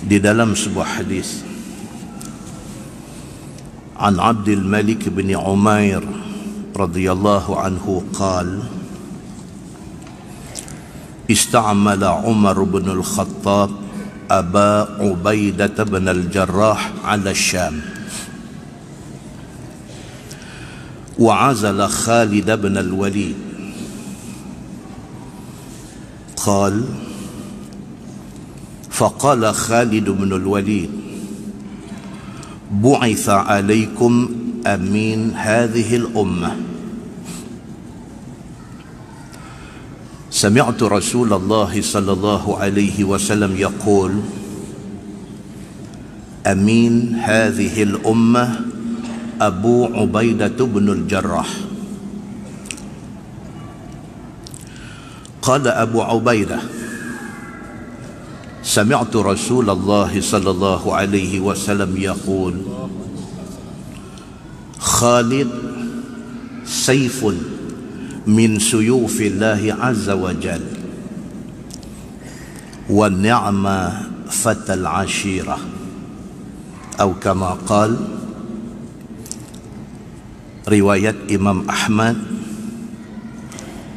Di dalam sebuah hadis an Abdul Malik bin Umair radhiyallahu anhu qala ista'mala Umar bin al-Khattab Aba Ubaidah bin al-Jarrah ala Syam wa azala Khalid bin al-Walid qala فقال خالد بن الوليد بعث عليكم أمين هذه الأمة سمعت رسول الله صلى الله عليه وسلم يقول أمين هذه الأمة أبو عبيدة بن الجراح قال أبو عبيدة سمعت رسول الله صلى الله عليه وسلم يقول خالد سيف من سيوف الله عز وجل والنعم فتى العشيرة أو كما قال riwayat Imam Ahmad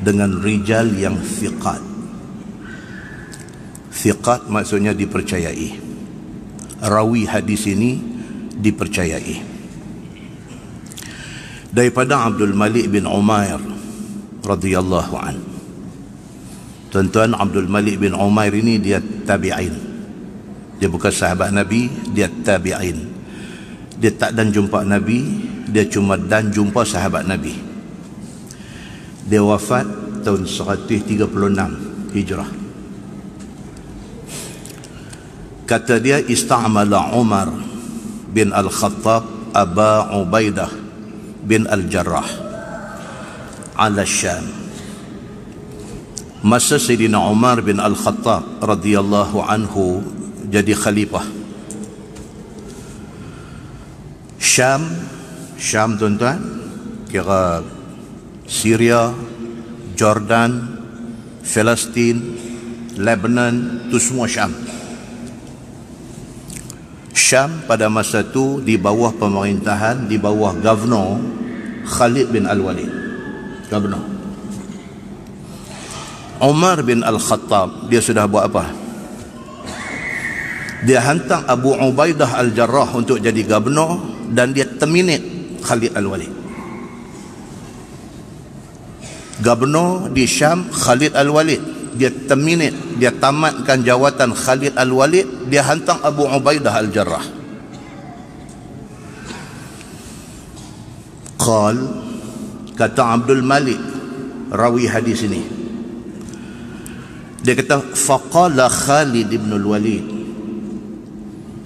dengan rijal yang thiqat. Thiqat maksudnya dipercayai. Rawi hadis ini dipercayai. Daripada Abdul Malik bin Umair radhiyallahu an. Tuan-tuan, Abdul Malik bin Umair ini dia tabi'in. Dia bukan sahabat Nabi, dia tabi'in. Dia tak dan jumpa Nabi, dia cuma dan jumpa sahabat Nabi. Dia wafat tahun 136 Hijrah. Kata dia, ista'mala Umar bin al-Khattab Aba Ubaidah bin al-Jarrah ala Syam. Masa Sayyidina Umar bin al-Khattab radhiyallahu anhu jadi khalifah, Syam tuan-tuan, kira Syria, Jordan, Palestin, Lebanon, itu semua Syam. Syam pada masa itu di bawah pemerintahan, di bawah Governor Khalid bin Al-Walid. Governor Umar bin Al-Khattab, dia sudah buat apa? Dia hantar Abu Ubaidah Al-Jarrah untuk jadi Governor, dan dia terminate Khalid Al-Walid. Governor di Syam Khalid Al-Walid, dia terminate, dia tamatkan jawatan Khalid Al-Walid, dia hantar Abu Ubaidah Al-Jarrah. Kata Abdul Malik, rawi hadis ini, dia kata faqala Khalid bin Al-Walid,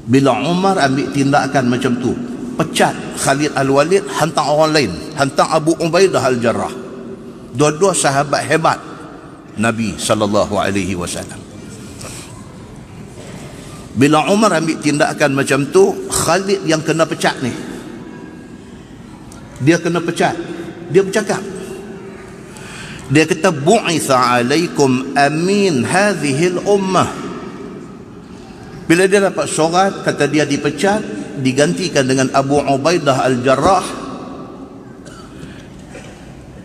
bila Umar ambil tindakan macam tu, pecat Khalid Al-Walid, hantar orang lain, hantar Abu Ubaidah Al-Jarrah. Dua-dua sahabat hebat Nabi sallallahu alaihi wasallam. Bila Umar ambil tindakan macam tu, Khalid yang kena pecat ni. Dia kena pecat. Dia bercakap. Dia kata bu'itha alaikum amin hadhil ummah. Bila dia dapat surat kata dia dipecat, digantikan dengan Abu Ubaidah Al-Jarrah,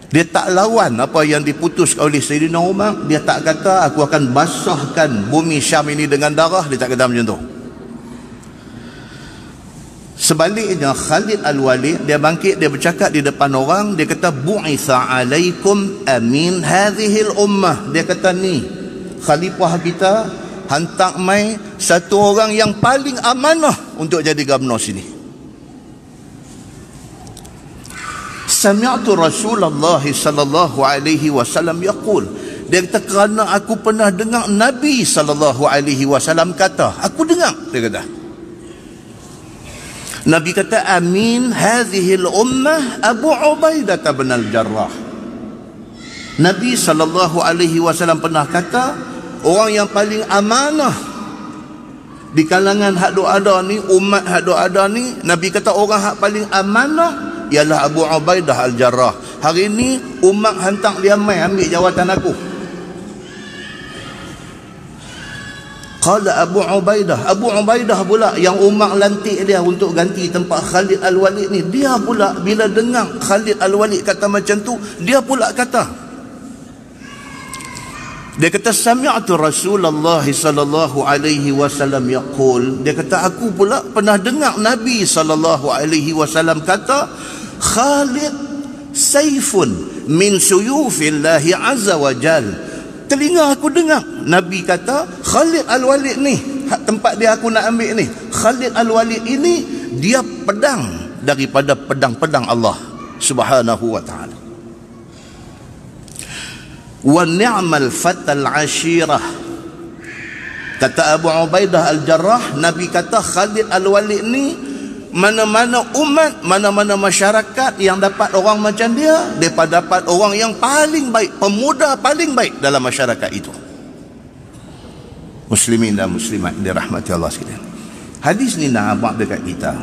dia tak lawan apa yang diputuskan oleh Sayyidina Umar. Dia tak kata aku akan basahkan bumi Syam ini dengan darah. Dia tak kata macam tu. Sebaliknya Khalid Al-Walid, dia bangkit, dia bercakap di depan orang. Dia kata bu'itha alaikum amin hadhil ummah. Dia kata ni khalifah kita hantar mai satu orang yang paling amanah untuk jadi Governor sini. Sami'tu Rasulullah sallallahu alaihi wasallam yaqul. Dia kata kerana aku pernah dengar Nabi sallallahu alaihi wasallam kata, aku dengar, dia kata. Nabi kata amin hadhil ummah Abu Ubaidah bin Al-Jarrah. Nabi sallallahu alaihi wasallam pernah kata orang yang paling amanah di kalangan hak duk ada ni, umat hak duk ada ni, Nabi kata orang hak paling amanah ialah Abu Ubaidah Al-Jarrah. Hari ni umat hantar dia mai ambil jawatan aku. Qala Abu Ubaidah pula yang Umar lantik dia untuk ganti tempat Khalid Al-Walid ni, dia pula bila dengar Khalid Al-Walid kata macam tu, dia pula kata, dia kata sami'tu Rasulullah sallallahu alaihi wasallam yaqul, dia kata aku pula pernah dengar Nabi sallallahu alaihi wasallam kata, Khalid saifun min suyufillahi azza wa jal. Telinga aku dengar Nabi kata Khalid Al-Walid ni, tempat dia aku nak ambil ni, Khalid Al-Walid ini dia pedang daripada pedang-pedang Allah Subhanahu wa ta'ala. Wa ni'mal fatal ashirah, kata Abu Ubaidah Al-Jarrah, Nabi kata Khalid Al-Walid ni, mana-mana umat, mana-mana masyarakat yang dapat orang macam dia, mereka dapat orang yang paling baik, pemuda paling baik dalam masyarakat itu. Muslimin dan muslimat dirahmati Allah sekalian, hadis ni nak abang dekat kita.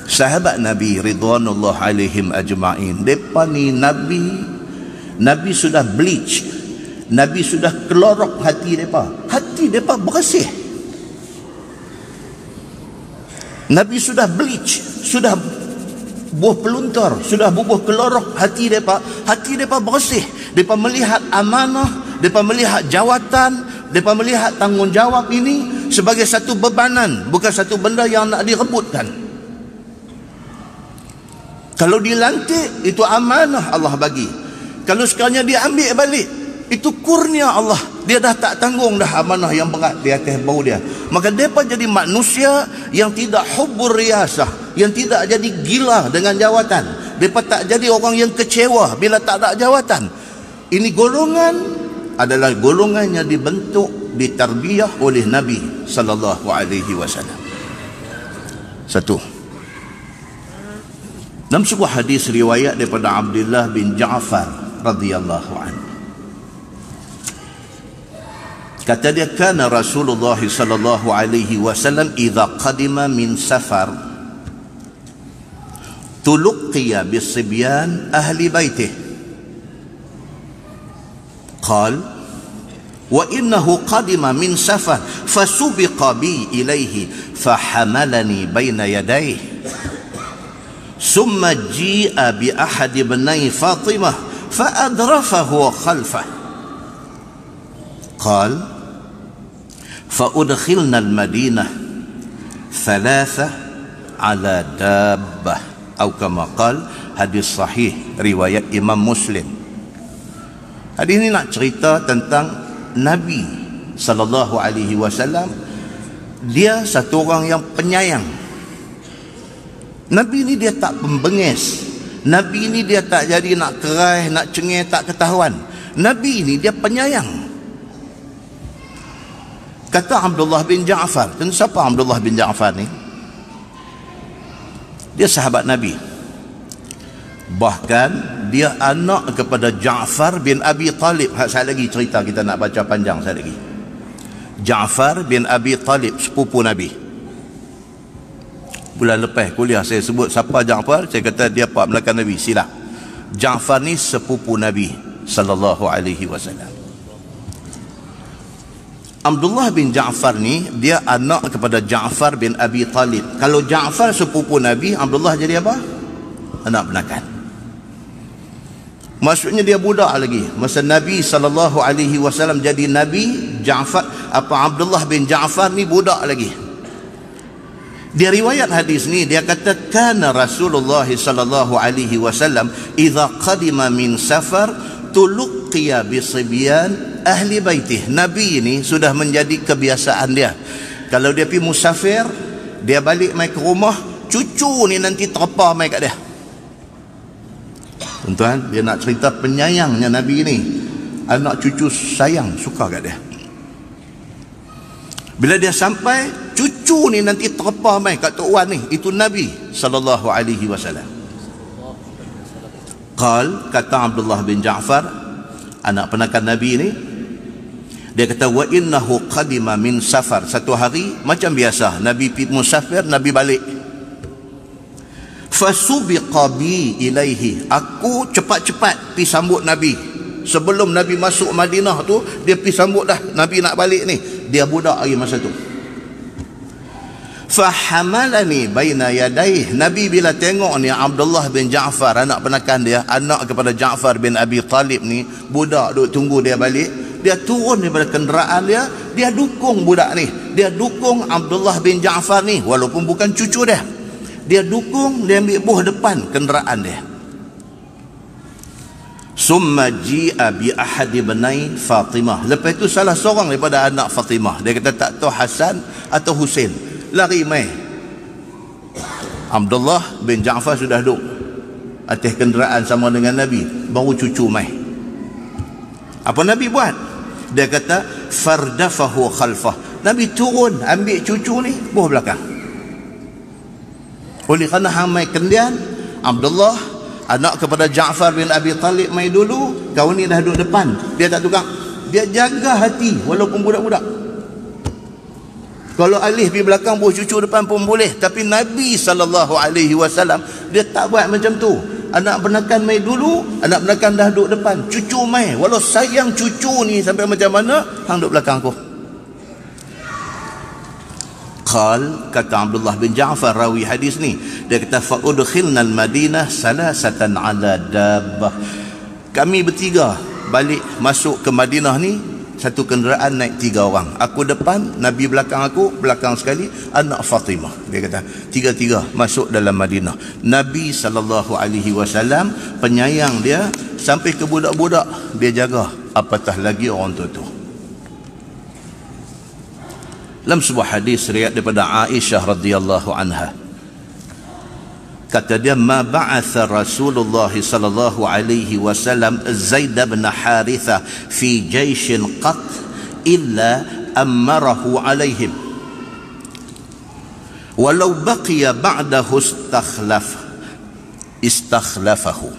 Sahabat Nabi ridwanullah alaihim ajma'in, mereka ni Nabi sudah bleach, Nabi sudah kelorok hati mereka bersih. Nabi sudah bleach, sudah buah peluntur, sudah bubuh kelorok hati mereka bersih. Mereka melihat amanah, mereka melihat jawatan, mereka melihat tanggungjawab ini sebagai satu bebanan, bukan satu benda yang nak direbutkan. Kalau dilantik, itu amanah Allah bagi. Kalau sekiranya diambil balik, itu kurnia Allah. Dia dah tak tanggung dah amanah yang berat di atas bau dia. Maka mereka jadi manusia yang tidak hubbur riyasah, yang tidak jadi gila dengan jawatan. Mereka tak jadi orang yang kecewa bila tak ada jawatan. Ini golongan adalah golongan yang dibentuk, ditarbiyah oleh Nabi sallallahu alaihi wasallam. Satu, dalam sebuah hadis riwayat daripada Abdullah bin Ja'far radhiyallahu anhu, kata dia, kana Rasulullah sallallahu alaihi wasallam idza qadima min safar tulqiya bisibyan ahli baitih qal wa innahu qadima min safar fasubiqa bi ilayhi fahamalani baina yadayhi summa ji'a bi ahad ibnai Fatimah faadrafahu khalfah qal فأدخلنا المدينة ثلاثة على دابة أو كما قال. Hadis sahih riwayat Imam Muslim. Hadis ini nak cerita tentang Nabi sallallahu alaihi wasallam. Dia satu orang yang penyayang. Nabi ni dia tak pembengis. Nabi ni dia tak jadi nak kerai, nak cengih, tak ketahuan. Nabi ni dia penyayang. Kata Abdullah bin Ja'far. Dan siapa Abdullah bin Ja'far ni? Dia sahabat Nabi. Bahkan dia anak kepada Ja'far bin Abi Talib. Saya lagi cerita, kita nak baca panjang saya lagi. Ja'far bin Abi Talib, sepupu Nabi. Bulan lepas kuliah saya sebut siapa Ja'far, saya kata dia pak belakang Nabi. Silap. Ja'far ni sepupu Nabi sallallahu alaihi wasallam. Abdullah bin Ja'far ni dia anak kepada Ja'far bin Abi Talib. Kalau Ja'far sepupu Nabi, Abdullah jadi apa? Anak penakan. Maksudnya dia budak lagi. Masa Nabi sallallahu alaihi wasallam jadi Nabi, Abdullah bin Ja'far ni budak lagi. Dia riwayat hadis ni, dia kata kana Rasulullah sallallahu alaihi wasallam idza qadima min safar tulqiya bisibyan ahli baitih. Nabi ini sudah menjadi kebiasaan dia. Kalau dia pergi musafir, dia balik mai ke rumah, cucu ni nanti terpa mai kat dia. Tuan-tuan, dia nak cerita penyayangnya Nabi ini. Anak cucu sayang, suka kat dia. Bila dia sampai, cucu ni nanti terpa mai kat Tok Wan ni. Itu Nabi sallallahu alaihi wasallam. Qal, kata Abdullah bin Ja'far, anak penakan Nabi ni, dia kata wa innahu qadima min safar. Satu hari macam biasa Nabi pergi musafir, Nabi balik. Fasubiqa bi ilaihi, aku cepat-cepat pergi sambut Nabi Sebelum Nabi masuk Madinah tu, dia pergi sambut dah Nabi nak balik ni. Dia budak lagi masa tu. Fahamalani baina yadayhi. Nabi bila tengok ni Abdullah bin Ja'far, anak penakan dia, anak kepada Ja'far bin Abi Talib ni, budak duk tunggu dia balik, dia turun daripada kenderaan dia, dia dukung budak ni, dia dukung Abdullah bin Ja'far ni, walaupun bukan cucu dia. Dia dukung, dia ambil buah depan kenderaan dia. Summa ji'a bi ahad ibnai Fatimah. Lepas itu salah seorang daripada anak Fatimah, dia kata tak tahu Hasan atau Husain, lari mai. Abdullah bin Ja'far sudah duduk atas kenderaan sama dengan Nabi, baru cucu mai. Apa Nabi buat? Dia kata fardafahu khalfah. Nabi turun ambil cucu ni buah belakang. Oleh kerana hamai kendian, Abdullah anak kepada Ja'far bin Abi Talib mai dulu, kau ni dah duduk depan. Dia tak tukar, dia jaga hati walaupun budak-budak. Kalau alih pergi belakang, buah cucu depan pun boleh. Tapi Nabi SAW, dia tak buat macam tu. Anak benakan mai dulu, anak benakan dah duduk depan, cucu mai. Walau sayang cucu ni sampai macam mana, hang duduk belakang aku. Qal, kata Abdullah bin Ja'far rawi hadis ni, dia kata fa udkhilna al-Madinah salasatan ala dabbah. Kami bertiga balik masuk ke Madinah ni, satu kenderaan naik 3 orang. Aku depan, Nabi belakang aku, belakang sekali anak Fatimah. Dia kata tiga-tiga masuk dalam Madinah. Nabi SAW penyayang dia sampai ke budak-budak dia jaga, apatah lagi orang tua-tua. Dalam sebuah hadis riwayat daripada Aisyah radhiyallahu anha, kata dia, ma ba'atha Rasulullah sallallahu alaihi wasallam Zaid bin Haritha fi jaishin qat illa amarahu alaihim walau baqiya ba'dahu istakhlafahu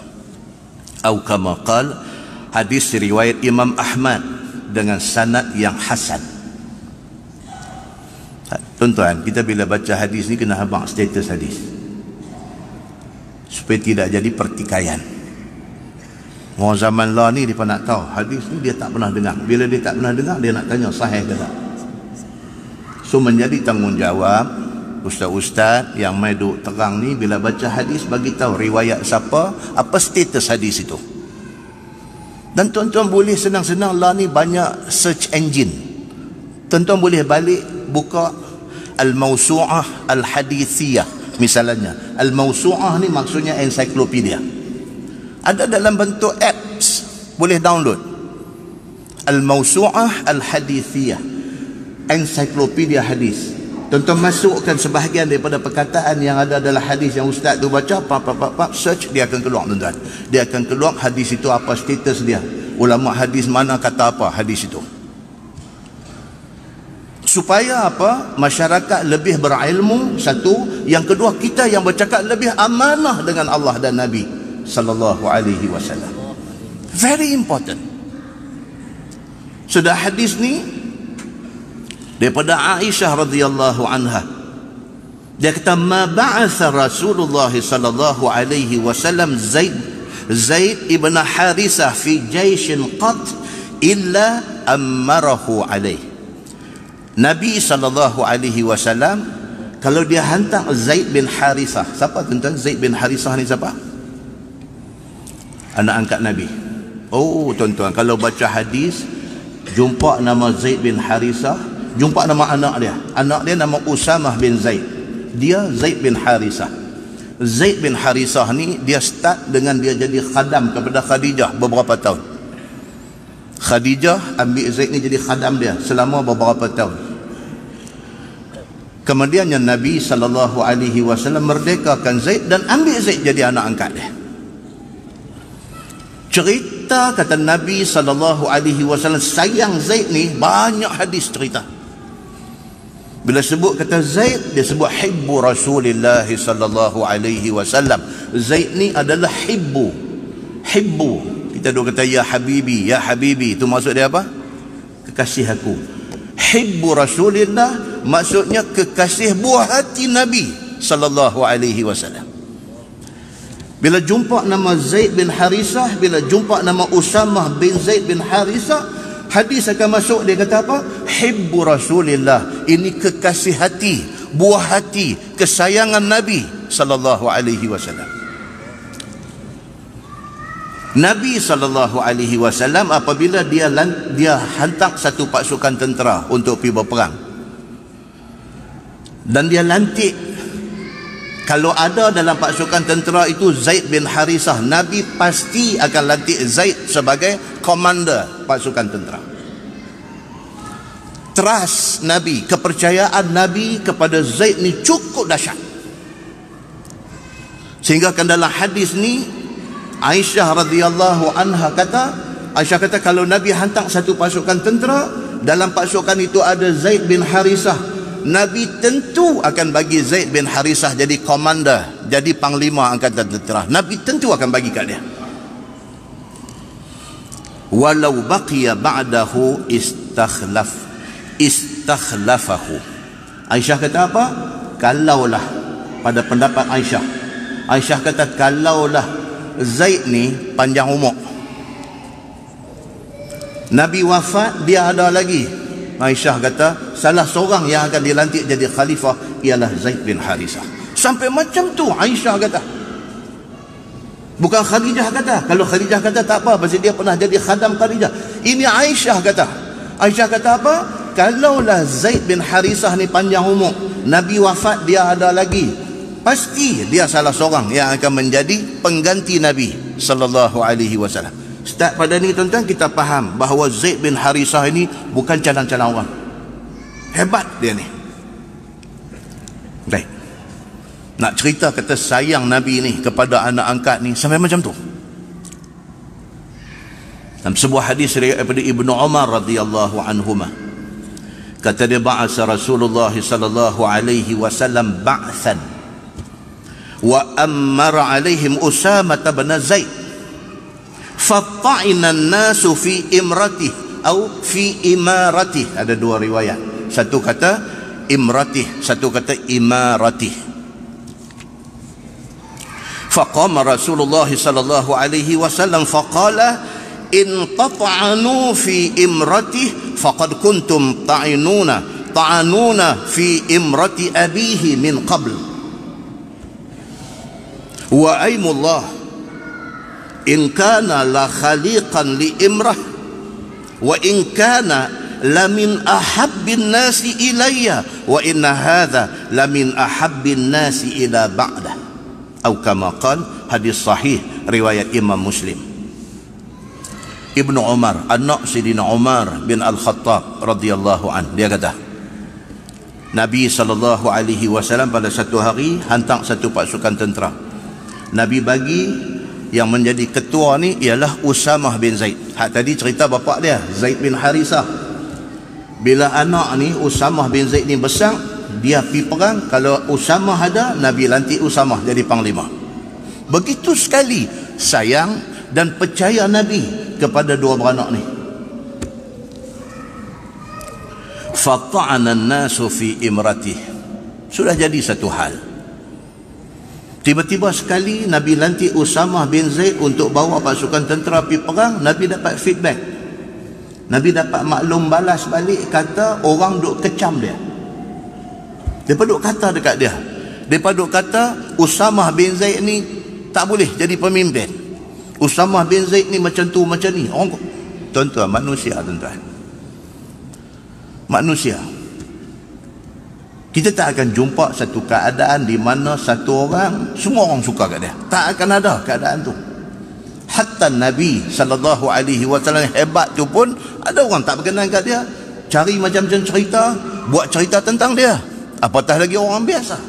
atau kama qala. Hadis riwayat Imam Ahmad dengan sanad yang hasan. Tuan-tuan, kita bila baca hadis ni kena habaq status hadis supaya tidak jadi pertikaian. Orang zaman lah ni dia nak tahu hadis ni, dia tak pernah dengar. Bila dia tak pernah dengar, dia nak tanya sahih ke tak. So menjadi tanggungjawab ustaz-ustaz yang mai duk terang ni, bila baca hadis bagi tahu riwayat siapa, apa status hadis itu. Dan tuan-tuan boleh senang-senang lah ni, banyak search engine. Tuan-tuan boleh balik buka Al-Mawsu'ah Al-Hadithiyah misalnya. Al-Mawsu'ah ni maksudnya ensiklopedia. Ada dalam bentuk apps, boleh download. Al-Mawsu'ah Al-Hadithiyah, ensiklopedia hadis. Tuan-tuan masukkan sebahagian daripada perkataan yang ada dalam hadis yang ustaz tu baca, search, dia akan keluar tuan-tuan. Dia akan keluar hadis itu apa status dia, ulama hadis mana kata apa hadis itu. Supaya apa? Masyarakat lebih berilmu, satu. Yang kedua, kita yang bercakap lebih amanah dengan Allah dan Nabi sallallahu alaihi wasallam. Very important. Sudah hadis ni daripada Aisyah radhiyallahu anha. Dia kata, ma ba'atha Rasulullah sallallahu alaihi wasallam Zaid ibn Harisah fi jaishin qat illa amarahu alaihi. Nabi SAW kalau dia hantar Zaid bin Harisah. Siapa tuan-tuan Zaid bin Harisah ni siapa? Anak angkat Nabi. Oh tuan-tuan, kalau baca hadis jumpa nama Zaid bin Harisah, jumpa nama anak dia. Anak dia nama Usamah bin Zaid. Dia Zaid bin Harisah. Zaid bin Harisah ni dia start dengan dia jadi khadam kepada Khadijah beberapa tahun. Khadijah ambil Zaid ni jadi khadam dia selama beberapa tahun. Kemudiannya Nabi SAW merdekakan Zaid dan ambil Zaid jadi anak angkat dia. Cerita kata Nabi SAW sayang Zaid ni, banyak hadis cerita. Bila sebut kata Zaid, dia sebut hibbu Rasulillah SAW. Zaid ni adalah hibbu. Hibbu, kita duk kata ya habibi, ya habibi, itu maksud dia apa? Kekasih aku. Hibbu Rasulillah maksudnya kekasih buah hati Nabi sallallahu alaihi wasallam. Bila jumpa nama Zaid bin Harisah, bila jumpa nama Usamah bin Zaid bin Harisah, hadis akan masuk. Dia kata apa? Hibbu Rasulillah. Ini kekasih hati, buah hati, kesayangan Nabi sallallahu alaihi wasallam. Nabi sallallahu alaihi wasallam apabila dia hantar satu pasukan tentera untuk pergi berperang, dan dia lantik, kalau ada dalam pasukan tentera itu Zaid bin Harisah, Nabi pasti akan lantik Zaid sebagai komander pasukan tentera. Trust Nabi, kepercayaan Nabi kepada Zaid ni cukup dahsyat. Sehingga kan dalam hadis ni Aisyah radhiyallahu anha kata kalau Nabi hantar satu pasukan tentera, dalam pasukan itu ada Zaid bin Harisah, Nabi tentu akan bagi Zaid bin Harisah jadi komander, jadi panglima angkatan tentera. Nabi tentu akan bagi kat dia. Walau baqiya ba'dahu istakhlafahu. Aisyah kata apa? Kalaulah, pada pendapat Aisyah kata kalaulah Zaid ni panjang umur, Nabi wafat, dia ada lagi, Aisyah kata salah seorang yang akan dilantik jadi khalifah ialah Zaid bin Harisah. Sampai macam tu Aisyah kata. Bukan Khadijah kata. Kalau Khadijah kata tak apa, pasal dia pernah jadi khadam Khadijah. Ini Aisyah kata. Aisyah kata apa? Kalaulah Zaid bin Harisah ni panjang umur, Nabi wafat, dia ada lagi, pasti dia salah seorang yang akan menjadi pengganti Nabi sallallahu alaihi wasallam. Start pada ni tuan-tuan, kita faham bahawa Zaid bin Harisah ini bukan calang-calang orang. Hebat dia ni. Baik. Nak cerita kata sayang Nabi ni kepada anak angkat ni sampai macam tu. Dalam sebuah hadis daripada Ibnu Umar radhiyallahu anhuma, kata dia, ba'asa Rasulullah sallallahu alaihi wasallam ba'than wa ammara alaihim Usamah bin Zaid fatta'ina an-nasu fi imratih atau fi imaratih. Ada dua riwayat, satu kata imratih, satu kata imaratih. Faqama Rasulullah sallallahu alaihi wasallam faqala in tat'anu fi imratih faqad kuntum ta'anuna fi imrati abihi min qabl wa aymullah in kana la khaliqan li imrah wa in kana la min ahabbin nasi ilayya wa inna hadha la min ahabbin nasi ila ba'dah, atau kama qala, hadis sahih riwayat Imam Muslim. Ibnu Umar, anak Sayyidina Umar bin Al-Khattab radhiyallahu an, dia kata Nabi sallallahu alaihi wasallam pada satu hari hantar satu pasukan tentera. Nabi bagi yang menjadi ketua ni ialah Usamah bin Zaid. Hak tadi cerita bapa dia Zaid bin Harisah. Bila anak ni Usamah bin Zaid ni besar, dia pergi perang. Kalau Usamah ada, Nabi lantik Usamah jadi panglima. Begitu sekali sayang dan percaya Nabi kepada dua beranak ni. Fata'ana an-nasu fi imratih. Sudah jadi satu hal. Tiba-tiba sekali Nabi lantik Usamah bin Zaid untuk bawa pasukan tentera pergi perang. Nabi dapat feedback, Nabi dapat maklum balas balik, kata orang duk kecam dia. Mereka duk kata dekat dia, mereka duk kata Usamah bin Zaid ni tak boleh jadi pemimpin, Usamah bin Zaid ni macam tu macam ni. Orang, tuan-tuan, manusia, tuan-tuan, manusia. Kita tak akan jumpa satu keadaan di mana satu orang semua orang suka kat dia. Tak akan ada keadaan tu. Hatta Nabi sallallahu alaihi wasallam hebat tu pun ada orang tak berkenan kat dia, cari macam-macam cerita, buat cerita tentang dia. Apatah lagi orang biasa.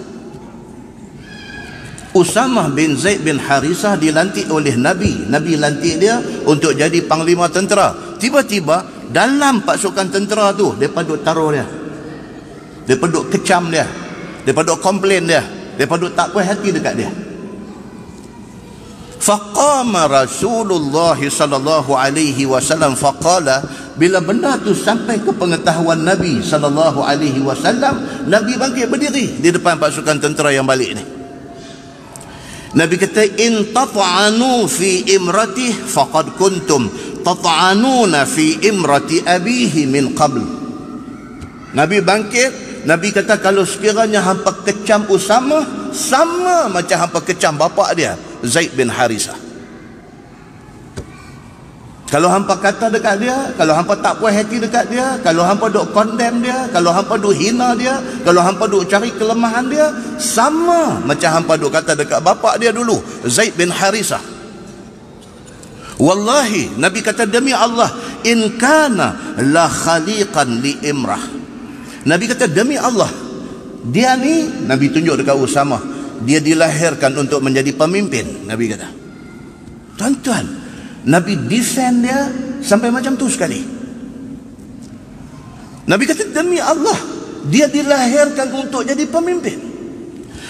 Usamah bin Zaid bin Harisah dilantik oleh Nabi. Nabi lantik dia untuk jadi panglima tentera. Tiba-tiba dalam pasukan tentera tu mereka duk taruh dia, mereka duk kecam dia, mereka duk komplain dia, mereka duk tak puas hati dekat dia. Faqama Rasulullah sallallahu alaihi wasallam faqala, bila benda tu sampai ke pengetahuan Nabi sallallahu alaihi wasallam, Nabi bangkit berdiri di depan pasukan tentera yang balik ni. Nabi kata, in tat'anu fi imratih faqad kuntum tat'anuna fi imrati abihi min qabl. Nabi bangkit, Nabi kata, kalau sekiranya hampa kecam Usamah, sama macam hampa kecam bapa dia, Zaid bin Harisah. Kalau hampa kata dekat dia, kalau hampa tak puas hati dekat dia, kalau hampa duk condemn dia, kalau hampa duk hina dia, kalau hampa duk cari kelemahan dia, sama macam hampa duk kata dekat bapa dia dulu, Zaid bin Harisah. Wallahi, Nabi kata, demi Allah, in kana la khaliqan li imrah. Nabi kata, demi Allah, dia ni, Nabi tunjuk dekat Usamah, dia dilahirkan untuk menjadi pemimpin. Nabi kata, tuan-tuan, Nabi defend dia sampai macam tu sekali. Nabi kata, demi Allah, dia dilahirkan untuk jadi pemimpin.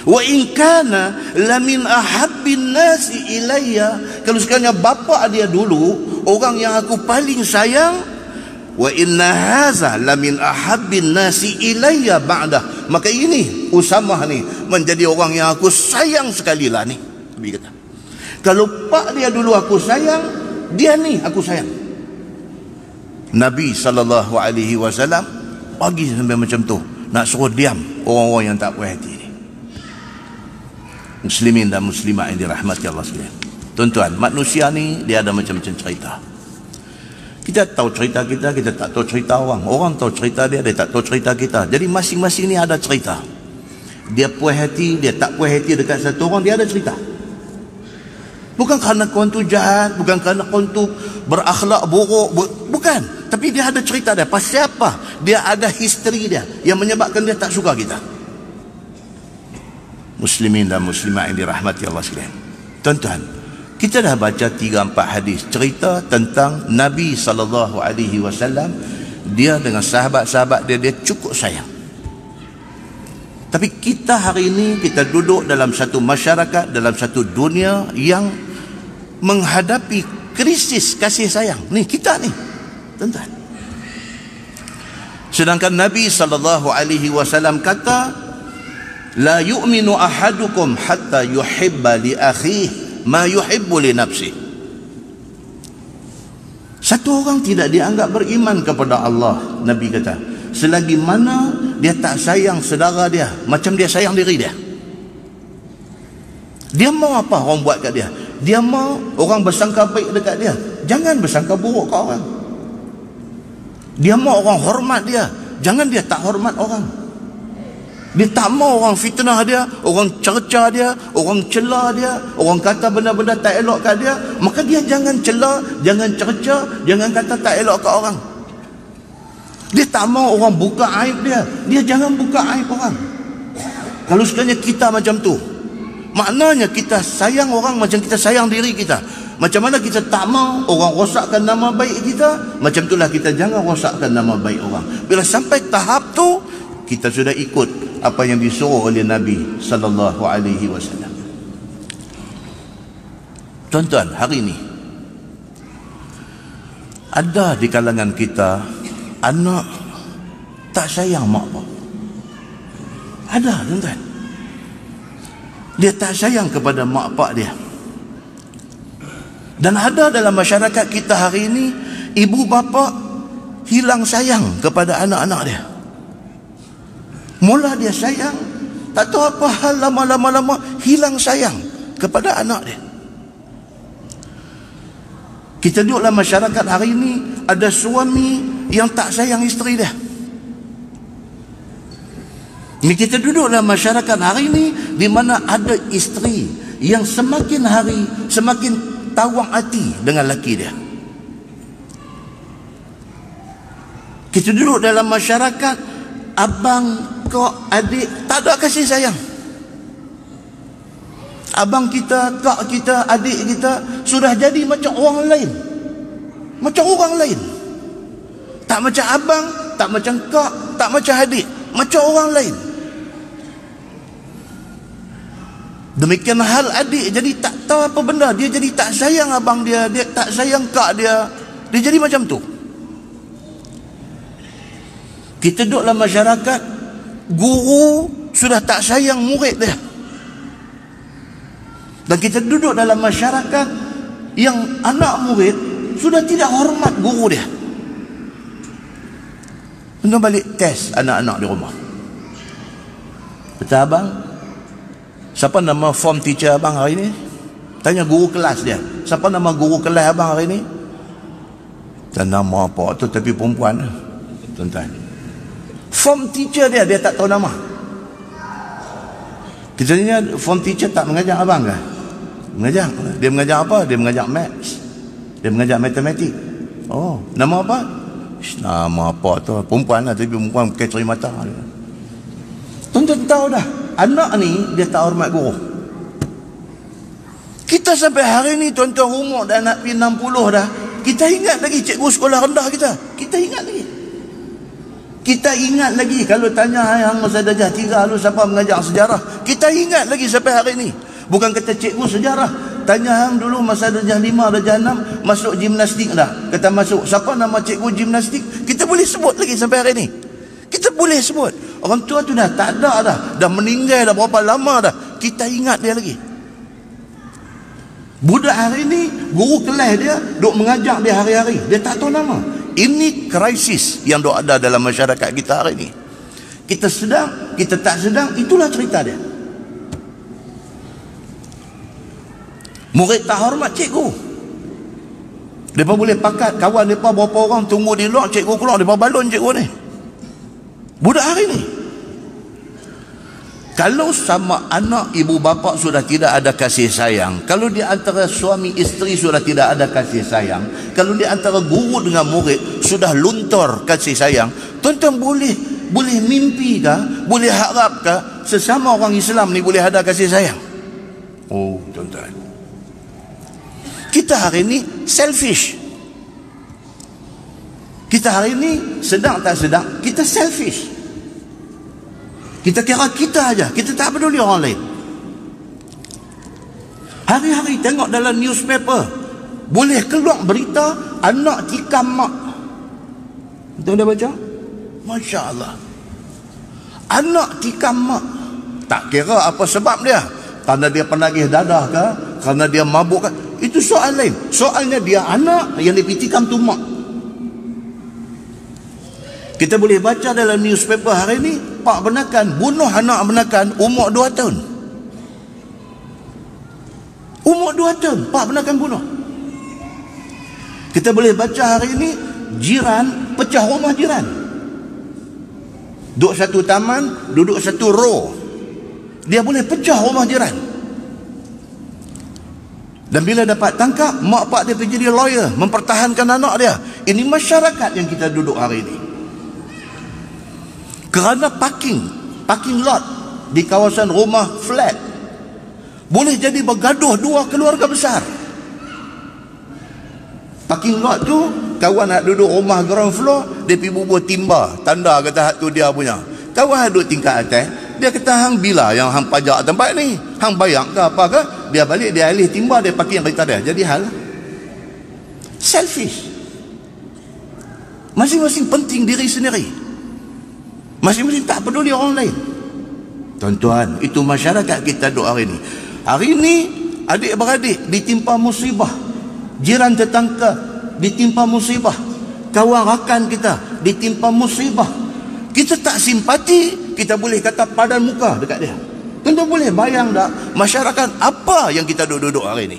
Wa in kana lamin ahabbin nasi ilayya, kalau sekiranya bapa dia dulu orang yang aku paling sayang, wa inna haza lamin ahabbin nasi ilayya ba'dah, maka ini Usamah ni menjadi orang yang aku sayang sekali lah ni. Nabi kata, kalau pak dia dulu aku sayang, dia ni aku sayang. Nabi SAW pagi sampai macam tu, nak suruh diam orang-orang yang tak puas hati ni. Muslimin dan muslimat yang dirahmati Allah sekalian. Tuan-tuan, manusia ni dia ada macam-macam cerita. Kita tahu cerita kita, kita tak tahu cerita orang. Orang tahu cerita dia, dia tak tahu cerita kita. Jadi masing-masing ni ada cerita. Dia puas hati, dia tak puas hati dekat satu orang, dia ada cerita. Bukan kerana kawan tu jahat, bukan kerana kawan tu berakhlak buruk, bukan. Tapi dia ada cerita dia. Pasal apa? Dia ada history dia yang menyebabkan dia tak suka kita. Muslimin dan muslimat yang dirahmati Allah sekalian. Tuan-tuan, kita dah baca 3-4 hadis cerita tentang Nabi SAW. Dia dengan sahabat-sahabat dia, dia cukup sayang. Tapi kita hari ini, kita duduk dalam satu masyarakat, dalam satu dunia yang menghadapi krisis kasih sayang. Ni kita ni, tuan-tuan. Sedangkan Nabi SAW kata, la yu'minu ahadukum hatta yuhibba li akhihi ma yuhibbu li nafsihi. Satu orang tidak dianggap beriman kepada Allah, Nabi kata, selagi mana dia tak sayang saudara dia macam dia sayang diri dia. Dia mau apa orang buat kat dia, dia mau orang bersangka baik dekat dia, jangan bersangka buruk kat orang. Dia mau orang hormat dia, jangan dia tak hormat orang. Dia tak mau orang fitnah dia, orang cerca dia, orang cela dia, orang kata benda-benda tak elok kat dia, maka dia jangan cela, jangan cerca, jangan kata tak elok kat orang. Dia tak mau orang buka aib dia, dia jangan buka aib orang. Kalau sekiranya kita macam tu, maknanya kita sayang orang macam kita sayang diri kita. Macam mana kita tak mau orang rosakkan nama baik kita, macam itulah kita jangan rosakkan nama baik orang. Bila sampai tahap tu, kita sudah ikut apa yang disuruh oleh Nabi SAW. Tuan-tuan, hari ini ada di kalangan kita anak tak sayang mak bapak. Ada, tuan-tuan. Dia tak sayang kepada mak bapak dia. Dan ada dalam masyarakat kita hari ini, ibu bapa hilang sayang kepada anak-anak dia. Mula dia sayang, tak tahu apa hal, lama-lama hilang sayang kepada anak dia. Kita duduk dalam masyarakat hari ini, ada suami yang tak sayang isteri dia. Ini kita duduk dalam masyarakat hari ini di mana ada isteri yang semakin hari semakin tawang hati dengan laki dia. Kita duduk dalam masyarakat, abang, kak, adik tak ada kasih sayang. Abang kita, kak kita, adik kita sudah jadi macam orang lain. Macam orang lain. Tak macam abang, tak macam kak, tak macam adik, macam orang lain. Demikian hal adik jadi tak tahu apa benda, dia jadi tak sayang abang dia, dia tak sayang kak dia, dia jadi macam tu. Kita duduk dalam masyarakat, guru sudah tak sayang murid dia. Dan kita duduk dalam masyarakat yang anak murid sudah tidak hormat guru dia. Tuan balik test anak-anak di rumah. Kata abang, siapa nama form teacher abang hari ni? Tanya guru kelas dia, siapa nama guru kelas abang hari ni? Dan nama apa tu, tapi perempuan. Tuan-tuan, form teacher dia tak tahu nama. Kita tanya, form teacher tak mengajar abang ke? Mengajar. Dia mengajar apa? Dia mengajar maths, dia mengajar matematik. Oh, nama apa? Nama apa tu, perempuan lah, tapi perempuan pakai cermin mata. Tuan-tuan tahu dah, anak ni dia tak hormat guru. Kita sampai hari ni tuan-tuan, umur dah nak pergi 60 dah, kita ingat lagi cikgu sekolah rendah kita. Kita ingat lagi. Kita ingat lagi kalau tanya Hang Darjah 3 lu siapa mengajar sejarah, kita ingat lagi sampai hari ni. Bukan kata cikgu sejarah, tanya Hang dulu masa darjah 5, darjah 6 masuk gimnastik dah. Kata masuk, siapa nama cikgu gimnastik? Kita boleh sebut lagi sampai hari ni. Kita boleh sebut. Orang tua tu dah tak ada dah meninggal dah berapa lama dah. Kita ingat dia lagi. Budak hari ni, guru kelas dia duk mengajar dia hari-hari, dia tak tahu nama. Ini krisis yang duk ada dalam masyarakat kita hari ni. Kita sedang, kita tak sedang, itulah cerita dia. Murid tak hormat cikgu. Mereka boleh pakat kawan mereka berapa orang tunggu di luar, cikgu keluar, mereka balon cikgu ni. Budak hari ni. Kalau sama anak ibu bapa sudah tidak ada kasih sayang, kalau di antara suami isteri sudah tidak ada kasih sayang, kalau di antara guru dengan murid sudah luntur kasih sayang, tuan-tuan boleh mimpi kah, boleh harap kah sesama orang Islam ni boleh ada kasih sayang? Oh tuan-tuan, kita hari ni selfish. Kita hari ni sedang tak sedang kita selfish. Kita kira kita aja, kita tak peduli orang lain. Hari-hari tengok dalam newspaper, boleh keluar berita anak tikam mak. Tuan dah baca? Masya Allah. Anak tikam mak. Tak kira apa sebab dia. Kerana dia penagih dadah ke, kerana dia mabuk ke, itu soal lain. Soalnya dia anak yang dipitikam tu mak. Kita boleh baca dalam newspaper hari ni, pak benakan bunuh anak benakan umur 2 tahun. Umur 2 tahun pak benakan bunuh. Kita boleh baca hari ni jiran pecah rumah jiran. Duduk satu taman, duduk satu row, dia boleh pecah rumah jiran. Dan bila dapat tangkap, mak pak dia pergi jadi lawyer mempertahankan anak dia. Ini masyarakat yang kita duduk hari ini. Kerana parking lot di kawasan rumah flat boleh jadi bergaduh dua keluarga besar. Parking lot tu, kawan nak duduk rumah ground floor, dia pergi bubuh timba, tanda kata hak tu dia punya. Kawan duduk tingkat atas, dia kata hang bila yang hang pajak tempat ni, hang bayar ke apa ke? Dia balik, dia alih timba, dia parking kereta dia. Jadi hal selfish. Masing-masing penting diri sendiri, masing-masing tak peduli orang lain. Tuan-tuan, itu masyarakat kita duduk hari ni. Hari ni adik-beradik ditimpa musibah, jiran tetangga ditimpa musibah, kawan rakan kita ditimpa musibah. Kita tak simpati, kita boleh kata padan muka dekat dia. Tuan-tuan boleh bayang tak masyarakat apa yang kita duduk hari ni?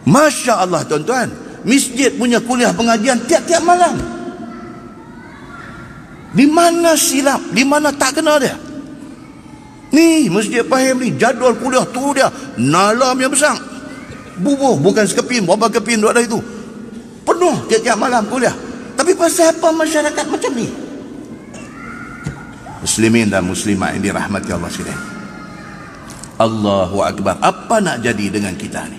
Masya Allah tuan-tuan, masjid punya kuliah pengajian tiap-tiap malam. Di mana silap, di mana tak kena dia? Ni Masjid Fahim ni, jadual kuliah tu dia nalam yang besar. Bubuh, bukan sekepin, berapa kepin duduk ada itu. Penuh tiap-tiap malam kuliah. Tapi pasal apa masyarakat macam ni? Muslimin dan muslimat yang dirahmati Allah sekalian, Allahu Akbar. Apa nak jadi dengan kita ni?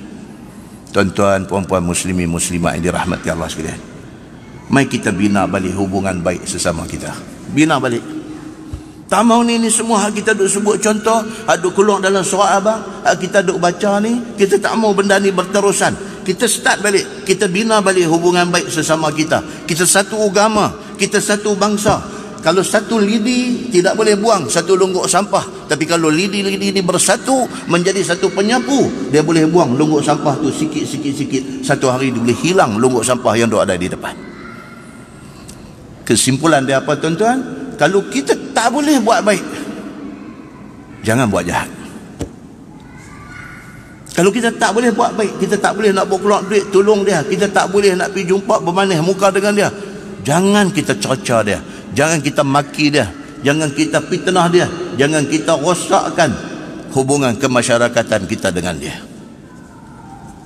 Tuan-tuan, puan-puan, muslimin, muslimat yang dirahmati Allah sekalian, mari kita bina balik hubungan baik sesama kita. Bina balik. Tak mahu ni semua hak kita duk sebut contoh, hak duk keluar dalam surat abang, hak kita duk baca ni, kita tak mahu benda ni berterusan. Kita start balik, kita bina balik hubungan baik sesama kita. Kita satu agama, kita satu bangsa. kalau satu lidi tidak boleh buang satu lungguk sampah, tapi kalau lidi-lidi ini bersatu menjadi satu penyapu, dia boleh buang lungguk sampah tu sikit-sikit. Satu hari dia boleh hilang lungguk sampah yang ada di depan. Kesimpulan dia apa tuan-tuan? Kalau kita tak boleh buat baik, jangan buat jahat. Kalau kita tak boleh buat baik, kita tak boleh nak keluar duit tolong dia, kita tak boleh nak pergi jumpa bermanis muka dengan dia, jangan kita cerca dia, jangan kita maki dia, jangan kita fitnah dia, jangan kita rosakkan hubungan kemasyarakatan kita dengan dia.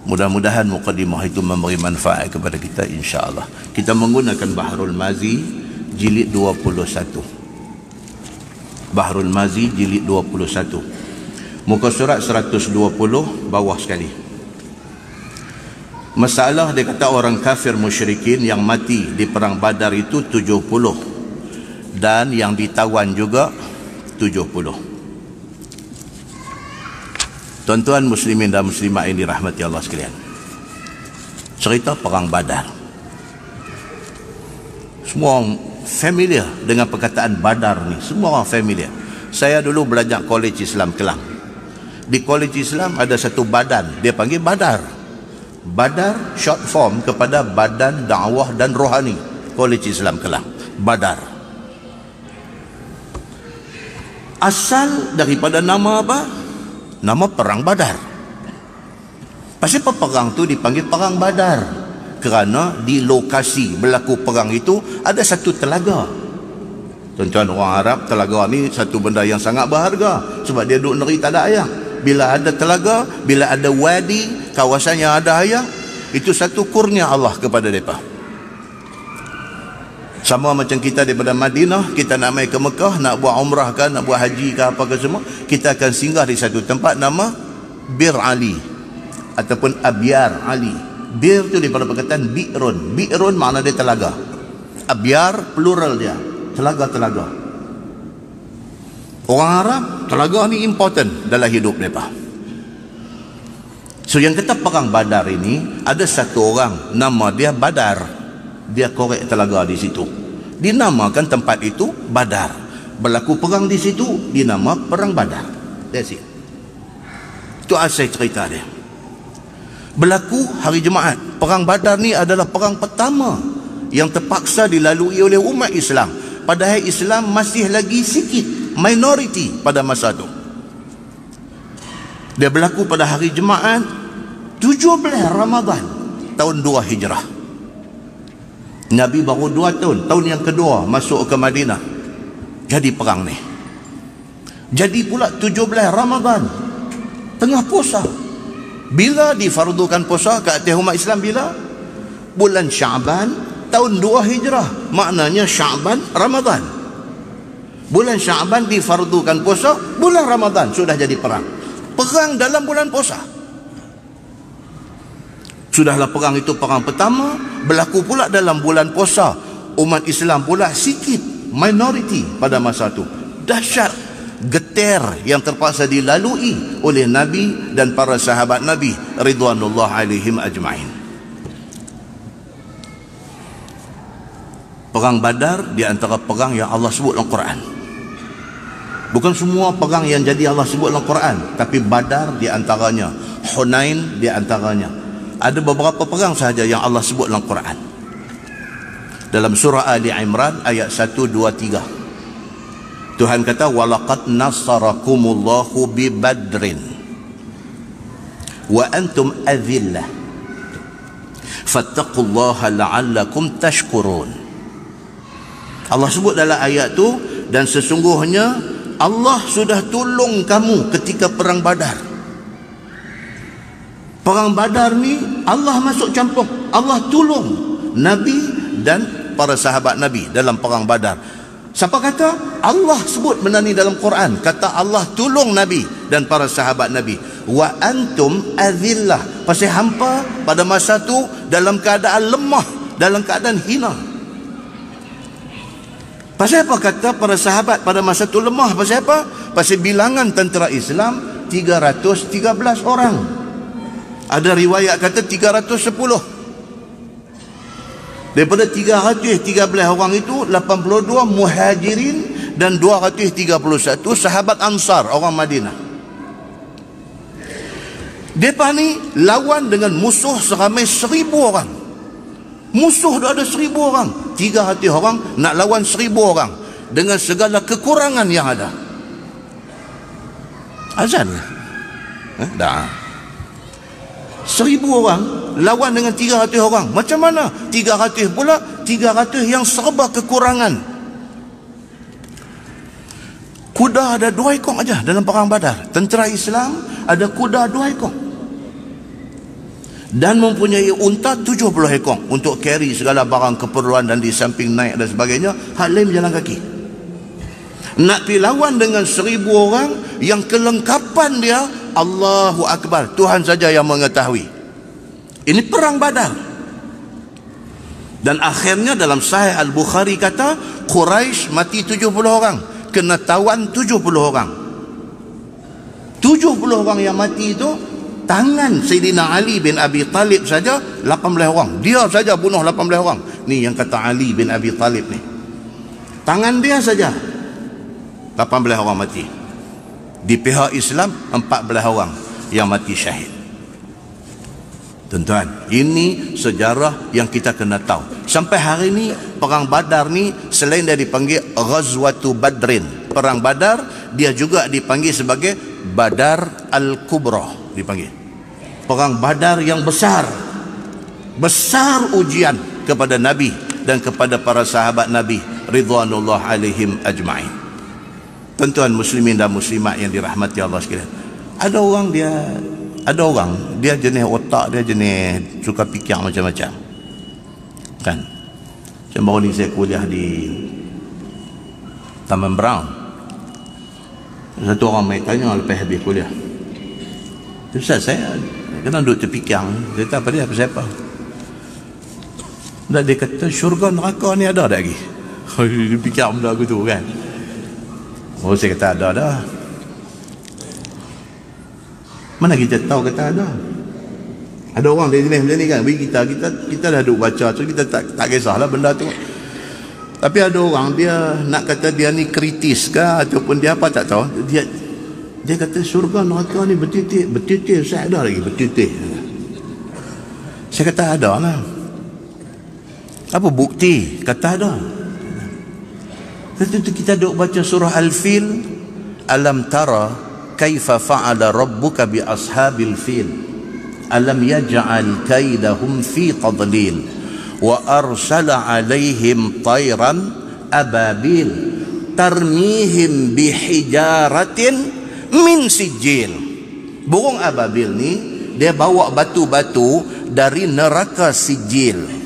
Mudah-mudahan mukadimah itu memberi manfaat kepada kita, insya-Allah. Kita menggunakan Bahrul Mazi jilid 21. Bahrul Mazi jilid 21. Muka surat 120 bawah sekali. Masalah dia kata orang kafir musyrikin yang mati di perang Badar itu 70 dan yang ditawan juga 70. Tuan-tuan muslimin dan muslimat yang dirahmati Allah sekalian, cerita perang Badar, semua orang familiar dengan perkataan Badar ni, semua orang familiar. Saya dulu belajar College Islam Kelang. Di College Islam ada satu badan, dia panggil Badar. Badar short form kepada Badan Dakwah dan Rohani College Islam Kelang, Badar. Asal daripada nama apa? Nama perang Badar. Pasal apa perang tu dipanggil perang Badar? Kerana di lokasi berlaku perang itu ada satu telaga. Tuan-tuan orang Arab, telaga ni satu benda yang sangat berharga sebab dia duduk negeri tak ada air. Bila ada telaga, bila ada wadi, kawasan yang ada air, itu satu kurnia Allah kepada mereka. Sama macam kita daripada Madinah, kita nak mai ke Mekah, nak buat umrah ke, nak buat haji ke apa ke semua, kita akan singgah di satu tempat nama Bir Ali ataupun Abyar Ali. Bir tu daripada perkataan bi'run. Bi'run makna dia telaga. Abyar plural dia, telaga-telaga. Orang Arab, telaga ni important dalam hidup mereka. So yang kata perang Badar ini, ada satu orang nama dia Badar. Dia korek telaga di situ, dinamakan tempat itu Badar. Berlaku perang di situ, dinama perang Badar. That's it. Itu asal cerita dia. Berlaku hari Jumaat. Perang Badar ni adalah perang pertama yang terpaksa dilalui oleh umat Islam, padahal Islam masih lagi sikit, minority pada masa itu. Dia berlaku pada hari Jumaat 17 Ramadan tahun 2 Hijrah. Nabi baru 2 tahun, tahun yang kedua masuk ke Madinah, jadi perang ni. Jadi pula 17 Ramadan, tengah puasa. Bila difardukan puasa ke atas umat Islam? Bila? Bulan Syaban tahun 2 Hijrah, maknanya Syaban Ramadan. Bulan Syaban difardukan puasa, bulan Ramadan sudah jadi perang. Perang dalam bulan puasa. Sudahlah perang itu perang pertama, berlaku pula dalam bulan puasa. Umat Islam pula sikit, minority pada masa itu. Dahsyat, getir yang terpaksa dilalui oleh Nabi dan para sahabat Nabi ridwanullah alaihim ajma'in. Perang Badar di antara perang yang Allah sebut dalam Quran. Bukan semua perang yang jadi Allah sebut dalam Quran, tapi Badar di antaranya, Hunain di antaranya. Ada beberapa perang sahaja yang Allah sebut dalam Quran. Dalam surah Ali Imran ayat 1, 2, 3, Tuhan kata, walaqad nasarakumullahu bi badrin wa antum adhillah fattaqullaha la'allakum tashkurun. Allah sebut dalam ayat tu, dan sesungguhnya Allah sudah tolong kamu ketika perang Badar. Perang Badar ni Allah masuk campur, Allah tolong Nabi dan para sahabat Nabi dalam perang Badar. Siapa kata? Allah sebut benda ni dalam Quran. Kata Allah tolong Nabi dan para sahabat Nabi. Wa antum adhillah. Pasal hampa pada masa tu dalam keadaan lemah, dalam keadaan hina. Pasal apa kata para sahabat pada masa tu lemah? Pasal apa? Pasal bilangan tentera Islam 313 orang. Ada riwayat kata 310. Daripada 313 orang itu, 82 muhajirin dan 231 sahabat Ansar, orang Madinah. Mereka ni lawan dengan musuh seramai 1000 orang. Musuh dah ada 1000 orang. 300 orang nak lawan 1000 orang dengan segala kekurangan yang ada. Azan ke? Dah. 1000 orang lawan dengan 300 orang. Macam mana? 300 pula, 300 yang serba kekurangan. Kuda ada 2 ekor aja dalam perang Badar. Tentera Islam ada kuda 2 ekor. Dan mempunyai unta 70 ekor untuk carry segala barang keperluan dan di samping naik dan sebagainya. Hak lain berjalan kaki. Nak pergi lawan dengan 1000 orang yang kelengkapan dia, Allahu Akbar, Tuhan saja yang mengetahui. Ini perang Badar. Dan akhirnya dalam Sahih Al-Bukhari kata, Quraisy mati 70 orang, kena tawan 70 orang. 70 orang yang mati itu, tangan Sayyidina Ali bin Abi Talib saja 18 orang. Dia saja bunuh 18 orang. Ni yang kata Ali bin Abi Talib ni. Tangan dia saja 18 orang mati. Di pihak Islam 14 orang yang mati syahid. Tuan-tuan, ini sejarah yang kita kena tahu. Sampai hari ini perang Badar ni selain dia dipanggil Ghazwatu Badrin, perang Badar, dia juga dipanggil sebagai Badar Al-Kubra, dipanggil perang Badar yang besar. Besar ujian kepada Nabi dan kepada para sahabat Nabi ridwanullah alaihim ajma'in. Tuan-tuan muslimin dan muslimat yang dirahmati Allah sekalian, ada orang dia jenis otak dia jenis suka fikir macam-macam kan. Macam baru ni saya kuliah di Taman Brown, satu orang mai tanya lepas habis kuliah, Ustaz, saya kena duduk terfikir. Dia kata, apa dia, apa siapa? Dan dia kata, syurga neraka ni ada tak lagi? Dia fikir benda aku tu kan. Oh, saya kata ada dah. Mana kita tahu kata ada? Ada orang dia jenis macam ni kan. Bagi kita dah duduk baca tu, kita tak kisahlah benda tu. Tapi ada orang dia nak kata dia ni kritis ke ataupun dia apa tak tahu. Dia kata syurga neraka ni bertitik saya ada lagi bertitik. Saya kata ada lah. Apa bukti? Kata ada. Tentu kita duk baca surah Al-Fil, alam tara kaifa fa'ala rabbuka bi ashabil fil alam yaj'al kaidahum fi tadlil wa arsala alaihim tayran ababil tarmihim bi hijaratin min sijil. Burung ababil ni dia bawa batu-batu dari neraka sijil.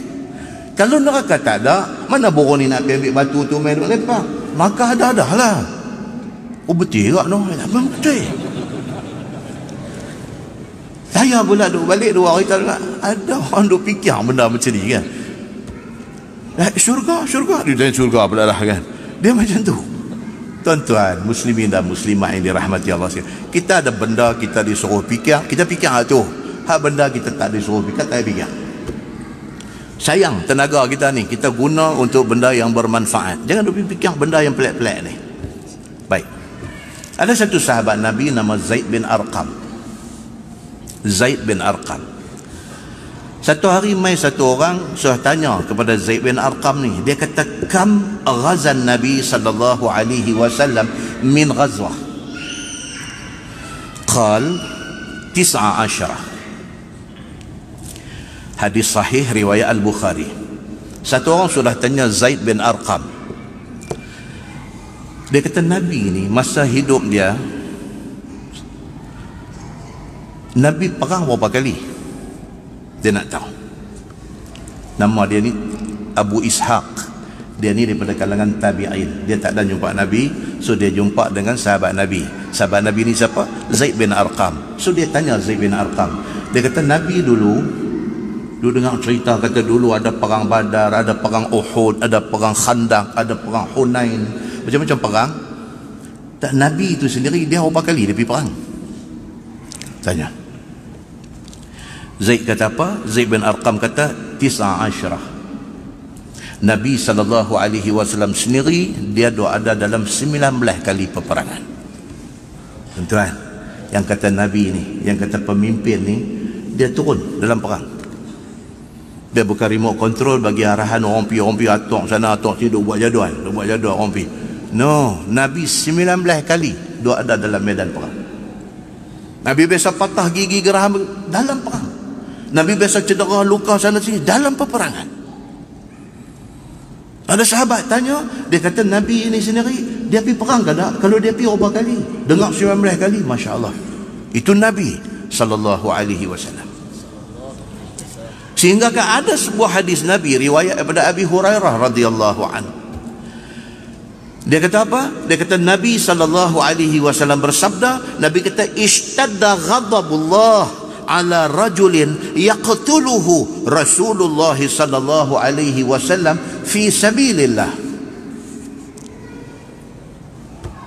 Kalau neraka tak ada, mana burung ni nak ambil batu tu main lepak? Maka ada lah. Oh betul tak no? Apa betul? Saya pula duduk balik 2 hari tak ada orang duduk fikir benda macam ni kan. Syurga dia dan syurga pula lah kan. Dia macam tu. Tuan-tuan muslimin dan muslimat yang dirahmati Allah sekalian, kita ada benda kita disuruh fikir, kita fikir hak tu. Hak benda kita tak disuruh fikir, tak fikir. Sayang tenaga kita ni, kita guna untuk benda yang bermanfaat. Jangan duk fikir benda yang pelik-pelik ni. Baik. Ada satu sahabat Nabi nama Zaid bin Arqam. Zaid bin Arqam. Satu hari mai satu orang sudah tanya kepada Zaid bin Arqam ni. Dia kata, kam ghazan Nabi sallallahu alaihi wasallam min ghazwah? Qal 19. Hadis sahih riwayat Al-Bukhari. Satu orang sudah tanya Zaid bin Arqam. Dia kata Nabi ni masa hidup dia, Nabi perang berapa kali? Dia nak tahu. Nama dia ni Abu Ishaq. Dia ni daripada kalangan tabi'in. Dia tak ada jumpa Nabi, so dia jumpa dengan sahabat Nabi. Sahabat Nabi ni siapa? Zaid bin Arqam. So dia tanya Zaid bin Arqam. Dia kata Nabi dulu dengar cerita, kata dulu ada perang Badar, ada perang Uhud, ada perang Khandaq, ada perang Hunain, macam-macam perang. Tak, Nabi itu sendiri dia berapa kali dia pergi perang? Tanya. Zaid kata apa? Zaid bin Arqam kata 19. Nabi SAW sendiri dia ada dalam 19 kali peperangan. Tuan-tuan, yang kata Nabi ni, yang kata pemimpin ni, dia turun dalam perang. Dia bukan remote control bagi arahan orang pi atok sana atok sini, buat jadual orang pi. No, Nabi 19 kali dia ada dalam medan perang. Nabi biasa patah gigi geraham dalam perang. Nabi biasa cedera luka sana sini dalam peperangan. Ada sahabat tanya, dia kata Nabi ini sendiri dia pergi perang ke tak? Kalau dia pergi berapa kali? Dengar 19 kali, masya-Allah. Itu Nabi sallallahu alaihi wasallam. Sehingga ada sebuah hadis Nabi riwayat daripada Abi Hurairah radhiyallahu anhu. Dia kata apa? Dia kata Nabi sallallahu alaihi wasallam bersabda, Nabi kata ishtadda ghadabullah ala rajulin yaqtuluhu Rasulullah sallallahu alaihi wasallam fi sabilillah.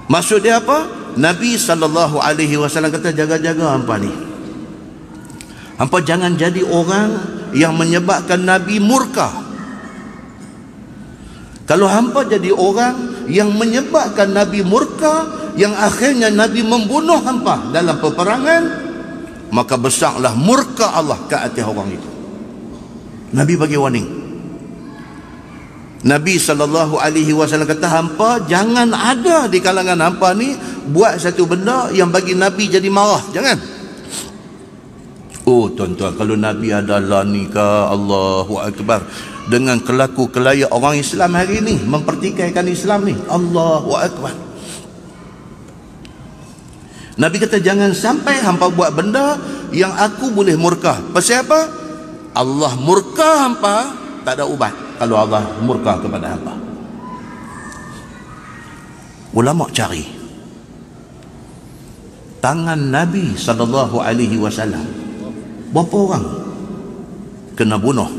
Maksud dia apa? Nabi sallallahu alaihi wasallam kata, jaga-jaga hangpa ni. Hangpa jangan jadi orang yang menyebabkan Nabi murka. Kalau hangpa jadi orang yang menyebabkan Nabi murka, yang akhirnya Nabi membunuh hangpa dalam peperangan, maka besarlah murka Allah ke atas orang itu. Nabi bagi warning. Nabi SAW kata, hampa jangan ada di kalangan hampa ni buat satu benda yang bagi Nabi jadi marah. Jangan. Oh tuan-tuan, kalau Nabi adalah nikah, Allahu Akbar, dengan kelaku kelaya orang Islam hari ni, mempertikaikan Islam ni, Allahu Akbar. Nabi kata jangan sampai hampa buat benda yang aku boleh murka. Pasal apa? Allah murka hampa, tak ada ubat kalau Allah murka kepada hampa. Ulama cari tangan Nabi SAW, berapa orang kena bunuh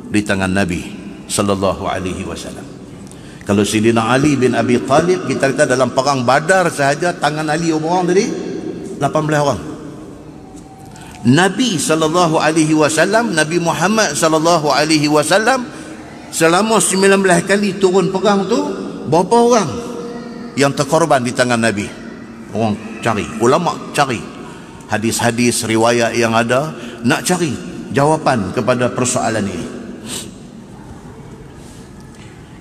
di tangan Nabi SAW. Kalau Sayyidina Ali bin Abi Talib, kita kata dalam perang Badar sahaja tangan Ali berapa orang tadi? 18 orang. Nabi SAW, Nabi Muhammad SAW, selama 19 kali turun perang tu, berapa orang yang terkorban di tangan Nabi? Orang cari, ulama cari hadis-hadis riwayat yang ada, nak cari jawapan kepada persoalan ini.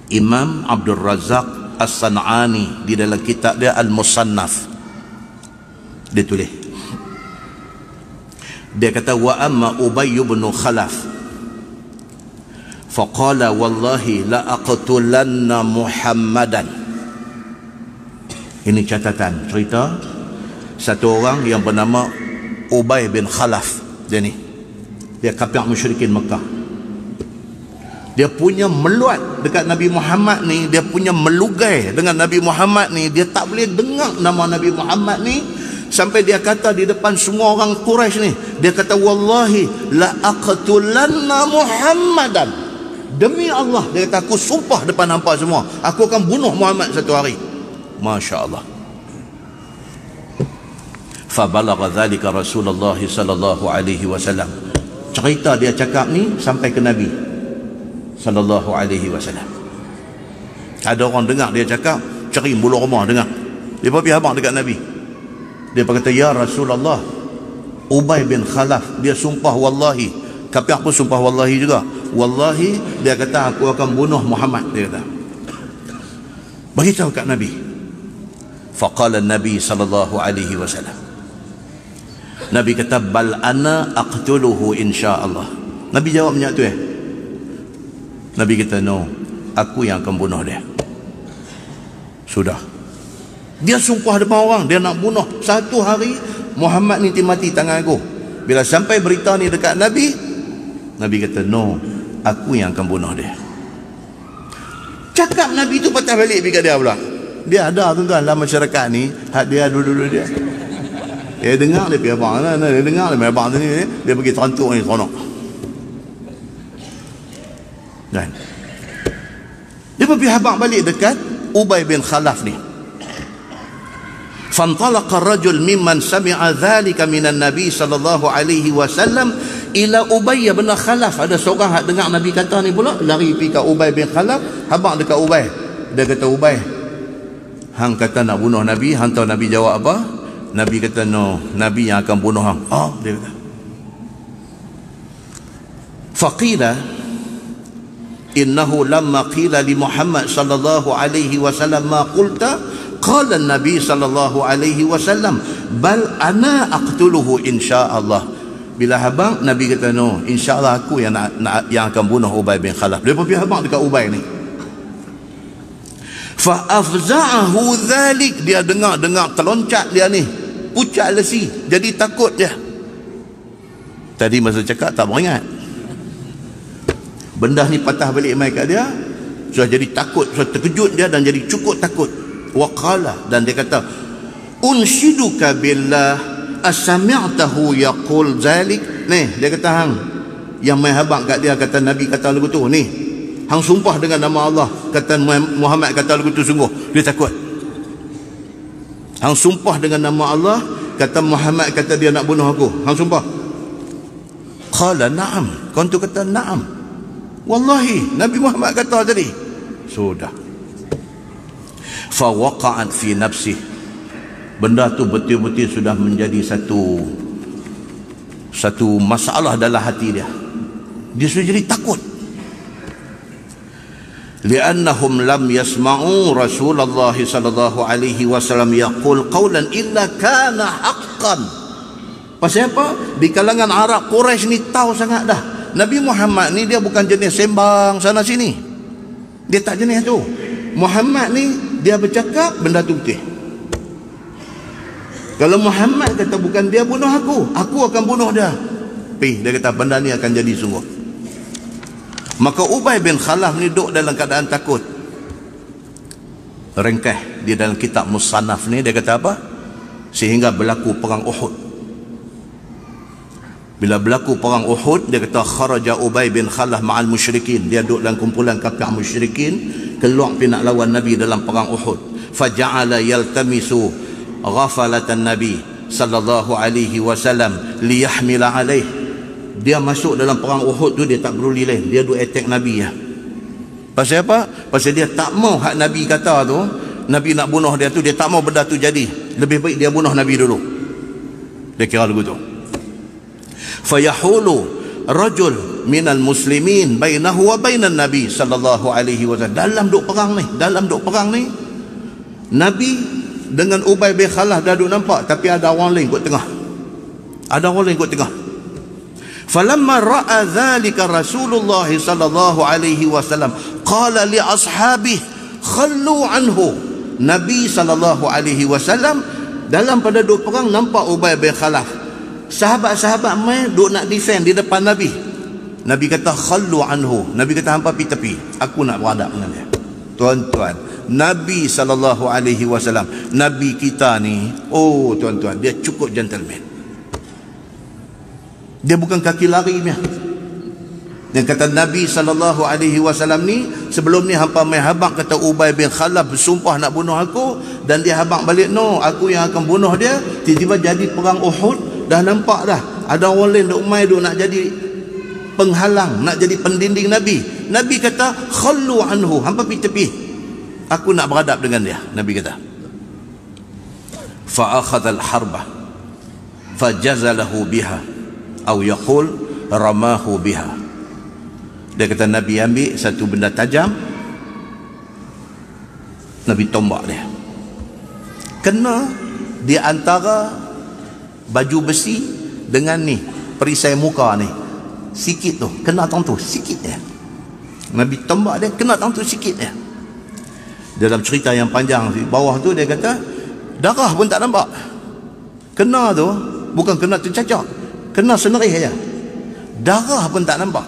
Imam Abdul Razak As-San'ani di dalam kitab dia Al-Musannaf, dia tulis, dia kata, wa amma Ubay bin Khalaf faqala wallahi la aqtulanna Muhammadan. Ini catatan cerita satu orang yang bernama Ubay bin Khalaf. Dia kafir musyrikin Mekah. Dia punya meluat dekat Nabi Muhammad ni, dia punya melugai dengan Nabi Muhammad ni, dia tak boleh dengar nama Nabi Muhammad ni, sampai dia kata di depan semua orang Quraisy ni, dia kata wallahi la aqtulanna Muhammadan. Demi Allah, dia kata aku sumpah depan hampa semua, aku akan bunuh Muhammad satu hari. Masya-Allah. Fa balagha dzalika Rasulullah sallallahu alaihi wasallam. Cerita dia cakap ni sampai ke Nabi sallallahu alaihi wasallam. Ada orang dengar dia cakap, cari bulu rumah dengar. Dia pergi habaq dekat Nabi. Dia berkata, ya Rasulullah, Ubay bin Khalaf dia sumpah wallahi, kafir pun sumpah wallahi juga. Wallahi, dia kata aku akan bunuh Muhammad, dia kata. Beritahu kat Nabi. Faqala Nabi sallallahu alaihi wasallam. Nabi kata, bal ana aqtuluhu insya-Allah. Nabi jawabnya tu Nabi kata, no, aku yang akan bunuh dia. Sudah. Dia sumpah depan orang, dia nak bunuh. Satu hari Muhammad ni mati tangan aku. Bila sampai berita ni dekat Nabi, Nabi kata, no, aku yang akan bunuh dia. Cakap Nabi tu patah balik pergi kat dia pula. Dia ada tuan-tuan dalam masyarakat ni, hak dia dulu-dulu dia. Dia dengar dia pergi abang, dia dengar dia abang ni, dia pergi terantuk ni seronok. Dan dia pergi habaq balik dekat Ubay bin Khalaf ni. Fantalaqa ar-rajul mimman sami'a dhalika minan nabi sallallahu alaihi wasallam ila Ubay bin Khalaf. Ada seorang hak dengar Nabi kata ni pula, lari pergi ke Ubay bin Khalaf, habaq dekat Ubay. Dia kata, Ubay, hang kata nak bunuh Nabi. Hang tahu Nabi jawab apa? Nabi kata, no, Nabi yang akan bunuh hang. Dia kata. Faqila innahu lamma qila li Muhammad sallallahu alaihi wasallam ma qulta, qala Nabi sallallahu alaihi wasallam, bal ana aqtuluhu insyaallah. Bila habaq, Nabi kata, no, insyaallah aku yang yang akan bunuh Ubay bin Khalaf. Dia pergi habaq dekat Ubay ni. Fa afza'ahu dhalik, dia dengar terloncat dia ni, pucat lesi, jadi takut dia. Tadi masa cakap tak beringat, benda ni patah balik mai kat dia, sudah jadi takut, sudah terkejut dia dan jadi cukup takut. Waqala, dan dia kata, unshiduka billah asami'tahu yaqul zalik. Ni dia kata, hang yang mai habaq kat dia kata Nabi kata lagu tu ni, hang sumpah dengan nama Allah kata Muhammad kata lagu tu, sungguh dia takut. Hang sumpah dengan nama Allah kata Muhammad kata dia nak bunuh aku, hang sumpah? Qala na'am. Kau tu kata na'am, wallahi Nabi Muhammad kata tadi. Sudah. Fa waqa'at fi nafsi, benda tu betul-betul sudah menjadi satu masalah dalam hati dia. Dia sudah jadi takut. Li'annahum lam yasma'u Rasulullah sallallahu alaihi wasallam yaqul qawlan illa kana haqqan. Pasal apa? Di kalangan Arab Quraisy ni tahu sangat dah, Nabi Muhammad ni dia bukan jenis sembang sana sini. Dia tak jenis tu. Muhammad ni dia bercakap benda tu betul. Kalau Muhammad kata bukan dia bunuh aku akan bunuh dia. Dia kata benda ni akan jadi sungguh. Maka Ubay bin Khalaf ni duduk dalam keadaan takut. Ringkah dia dalam kitab Musannaf ni, dia kata apa? Sehingga berlaku perang Uhud. Bila berlaku perang Uhud, dia kata kharaja Ubay bin Khalaf ma'al musyrikin. Dia duduk dalam kumpulan kafir musyrikin, keluar pergi nak lawan Nabi dalam perang Uhud. Faja'ala yaltamisu ghafalatan Nabi sallallahu alaihi wasallam liyahmila alaih. Dia masuk dalam perang Uhud tu, dia tak peduli lain, dia duk attack Nabi ya. Pasal apa? Pasal dia tak mau hak Nabi kata tu, Nabi nak bunuh dia tu, dia tak mau benda tu jadi. Lebih baik dia bunuh Nabi dulu. Dia kira lagu tu. Fayahulu rajul minal muslimin bainahu wa bainan Nabi sallallahu alaihi wasallam. Dalam duk perang ni, Nabi dengan Ubay bin Khalaf dah duk nampak, tapi ada orang lain kat tengah. Falamma ra'a dhalika Rasulullah sallallahu alaihi wasallam qala li ashabihi khallu anhu. Nabi sallallahu alaihi wasallam dalam pada duk perang nampak Ubay bin Khalaf. Sahabat-sahabat mai duk nak defend di depan Nabi. Nabi kata khallu anhu. Nabi kata hampa pergi tepi, aku nak berhadap dengan dia. Tuan-tuan, Nabi sallallahu alaihi wasallam, Nabi kita ni, oh tuan-tuan, dia cukup gentleman. Dia bukan kaki lari ni. Yang kata Nabi sallallahu alaihi wasallam ni, sebelum ni hampa mai habaq kata Ubay bin Khalaf bersumpah nak bunuh aku, dan dia habaq balik, no, aku yang akan bunuh dia. Tiba-tiba jadi perang Uhud, dah nampak dah ada orang lain duk mai duk nak jadi penghalang, nak jadi pendinding Nabi. Nabi kata khallu anhu, hampa pergi tepi, aku nak berhadap dengan dia. Nabi kata fa akhadha al-harba fajazalahu biha atau yaqul ramahu biha. Dia kata Nabi ambil satu benda tajam, Nabi tombak dia, kena di antara baju besi dengan ni perisai muka ni, sikit tu kena tang tu sikit dia. Nabi tombak dia, kena tang tu sikit dia. Dalam cerita yang panjang di bawah tu dia kata darah pun tak nampak. Kena tu bukan kena tercacak, kena senerih aja, darah pun tak nampak.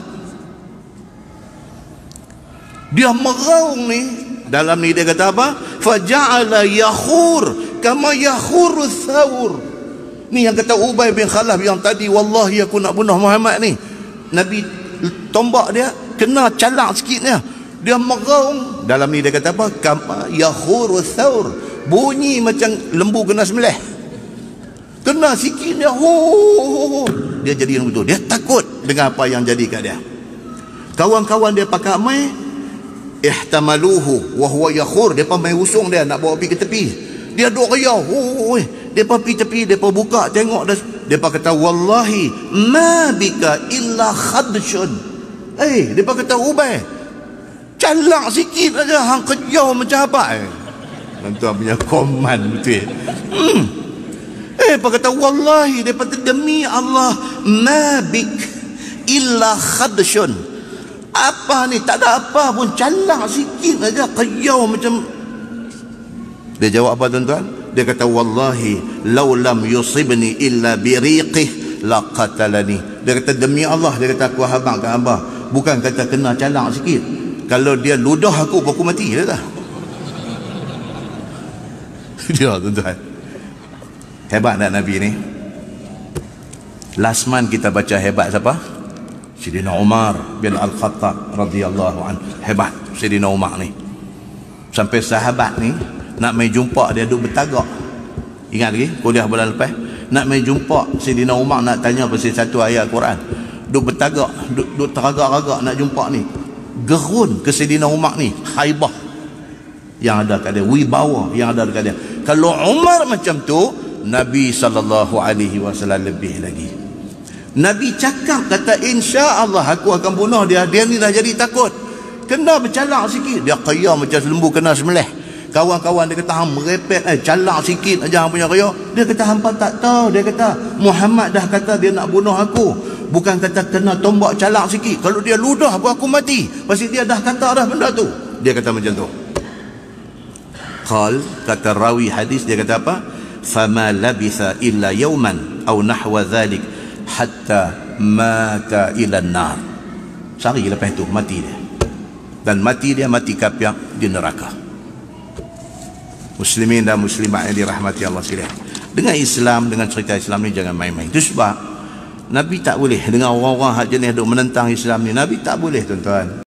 Dia meraung ni, dalam ni dia kata apa? Faja'ala yakhur kama yakhuru thawr. Ni yang kata Ubay bin Khalaf yang tadi, wallahi aku nak bunuh Muhammad ni. Nabi tombak dia, kena calak sikit dia meraung. Dalam ni dia kata apa? Kama yakhuru thawr, bunyi macam lembu kena sembelih. Kena sikit dia, dia jadi yang betul. Dia takut dengan apa yang jadi kat dia. Kawan-kawan dia pakai mai, ihtamaluhu wa huwa yakhur, depa mai usung dia nak bawa pergi ke tepi. Dia duk riau, depa pergi tepi, depa buka tengok, depa kata wallahi ma bika illa khadshun. Depa kata Ubay, calak sikit aja hang kejau macam apa. Tuan punya koman betul. Depa kata wallahi, depa demi Allah, ma bik illa khadshun. Apa ni, tak ada apa pun, calak sikit aja, kejau macam. Dia jawab apa tuan-tuan? Dia kata wallahi law lam yusibni illa biriqih laqatalani. Dia kata demi Allah, dia kata aku habang kat abah, bukan kata kena calak sikit, kalau dia ludah aku mati dah dah. Dia tuan-tuan, hebat tak Nabi ni? Last month kita baca hebat siapa? Sayyidina Umar bin Al-Khattab radhiyallahu anhu. Hebat Sayyidina Umar ni, sampai sahabat ni nak mai jumpa dia duk bertagak. Ingat lagi kuliah bulan lepas, nak mai jumpa Sayyidina Umar, nak tanya pasal satu ayat Quran, duk bertagak, duk teragak-agak nak jumpa ni. Gerun ke Sayyidina Umar ni, haibah yang ada kat dia, wibawa yang ada dekat dia. Kalau Umar macam tu, Nabi SAW lebih lagi. Nabi cakap, kata insya-Allah aku akan bunuh dia. Dia ni dah jadi takut, kena bercalak sikit, dia qiyam macam lembu kena sembelih. Kawan-kawan dia kata hang merepek, calak sikit aja hang punya qiyam. Dia kata hampa tak tahu, dia kata Muhammad dah kata dia nak bunuh aku, bukan kata kena tombak calak sikit. Kalau dia ludah aku mati, pasti dia dah kata dah benda tu. Dia kata macam tu. Qal, kata rawi hadis, dia kata apa? Fama labitha illa yawman aw nahwa dhalik hatta mata ila nar. Sehari lepas tu mati dia, dan mati dia mati kafir di neraka. Muslimin dan muslimat yang dirahmati Allah sekalian, dengan Islam, dengan cerita Islam ni jangan main-main. Itu sebab Nabi tak boleh dengan orang-orang hak jenis duk menentang Islam ni. Nabi tak boleh tuan-tuan.